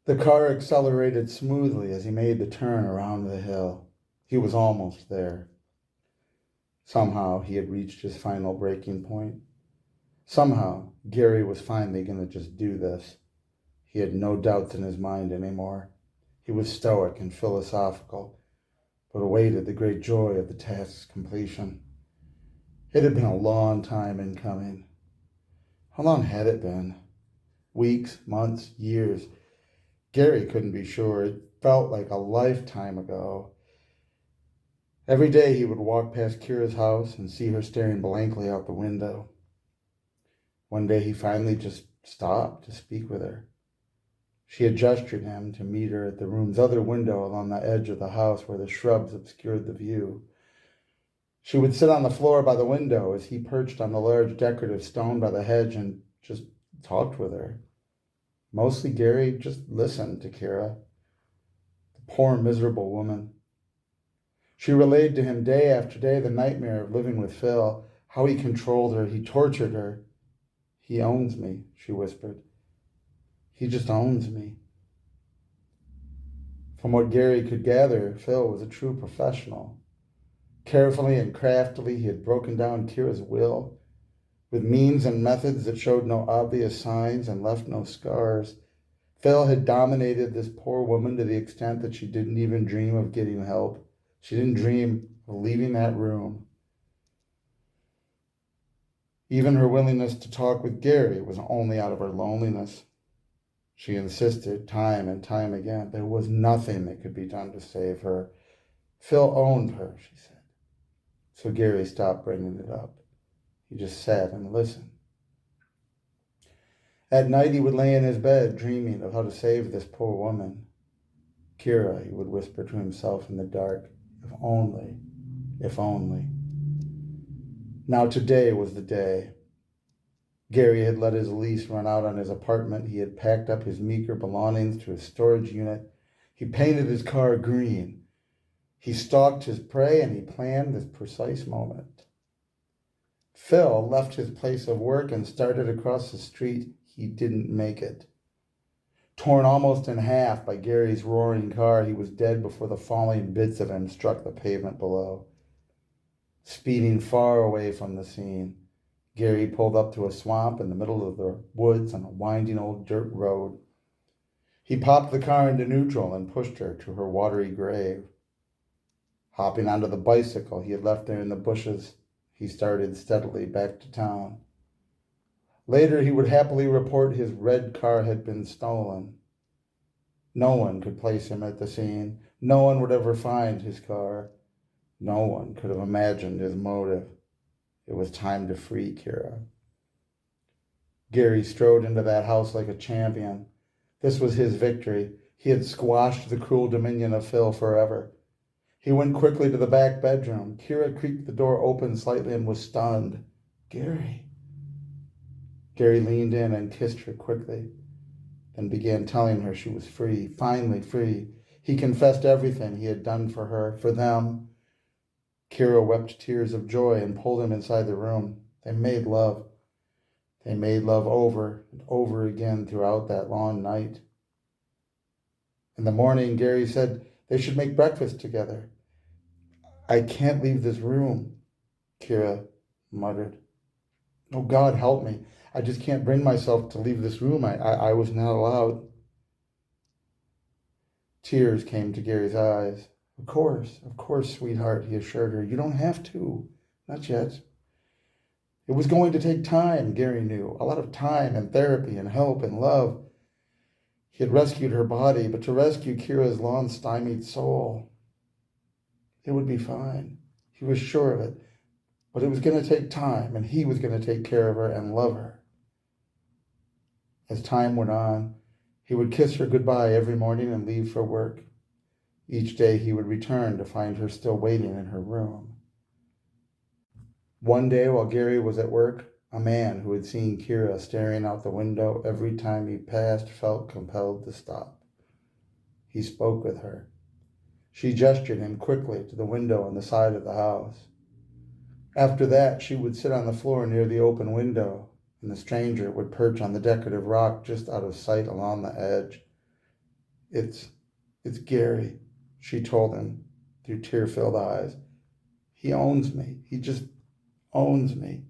The car accelerated smoothly as he made the turn around the hill. He was almost there. Somehow he had reached his final breaking point. Somehow Gary was finally going to just do this. He had no doubts in his mind anymore. He was stoic and philosophical, but awaited the great joy of the task's completion. It had been a long time in coming. How long had it been? Weeks, months, years? Gary couldn't be sure. It felt like a lifetime ago. Every day he would walk past Kira's house and see her staring blankly out the window. One day he finally just stopped to speak with her. She had gestured him to meet her at the room's other window along the edge of the house where the shrubs obscured the view. She would sit on the floor by the window as he perched on the large decorative stone by the hedge and just talked with her. Mostly Gary just listened to Kira, the poor miserable woman. She relayed to him day after day the nightmare of living with Phil, how he controlled her, he tortured her. "He owns me," she whispered. "He just owns me." From what Gary could gather, Phil was a true professional. Carefully and craftily, he had broken down Kira's will, with means and methods that showed no obvious signs and left no scars. Phil had dominated this poor woman to the extent that she didn't even dream of getting help. She didn't dream of leaving that room. Even her willingness to talk with Gary was only out of her loneliness. She insisted time and time again there was nothing that could be done to save her. Phil owned her, she said. So Gary stopped bringing it up. He just sat and listened. At night he would lay in his bed dreaming of how to save this poor woman. "Kira," he would whisper to himself in the dark, "if only, if only." Now today was the day. Gary had let his lease run out on his apartment. He had packed up his meager belongings to his storage unit. He painted his car green. He stalked his prey and he planned this precise moment. Phil left his place of work and started across the street. He didn't make it. Torn almost in half by Gary's roaring car, he was dead before the falling bits of him struck the pavement below. Speeding far away from the scene, Gary pulled up to a swamp in the middle of the woods on a winding old dirt road. He popped the car into neutral and pushed her to her watery grave. Hopping onto the bicycle he had left there in the bushes, he started steadily back to town. Later, he would happily report his red car had been stolen. No one could place him at the scene. No one would ever find his car. No one could have imagined his motive. It was time to free Kira. Gary strode into that house like a champion. This was his victory. He had squashed the cruel dominion of Phil forever. He went quickly to the back bedroom. Kira creaked the door open slightly and was stunned. "Gary." Gary leaned in and kissed her quickly, then began telling her she was free, finally free. He confessed everything he had done for her, for them. Kira wept tears of joy and pulled him inside the room. They made love. They made love over and over again throughout that long night. In the morning, Gary said they should make breakfast together. "I can't leave this room," Kira muttered. "Oh, God, help me. I just can't bring myself to leave this room. I was not allowed." Tears came to Gary's eyes. Of course, sweetheart," he assured her. "You don't have to. Not yet." It was going to take time, Gary knew. A lot of time and therapy and help and love. He had rescued her body, but to rescue Kira's long stymied soul, it would be fine. He was sure of it. But it was going to take time, and he was going to take care of her and love her. As time went on, he would kiss her goodbye every morning and leave for work. Each day he would return to find her still waiting in her room. One day while Gary was at work, a man who had seen Kira staring out the window every time he passed felt compelled to stop. He spoke with her. She gestured him quickly to the window on the side of the house. After that, she would sit on the floor near the open window, and the stranger would perch on the decorative rock just out of sight along the edge. It's Gary, she told him through tear-filled eyes. He owns me. He just owns me.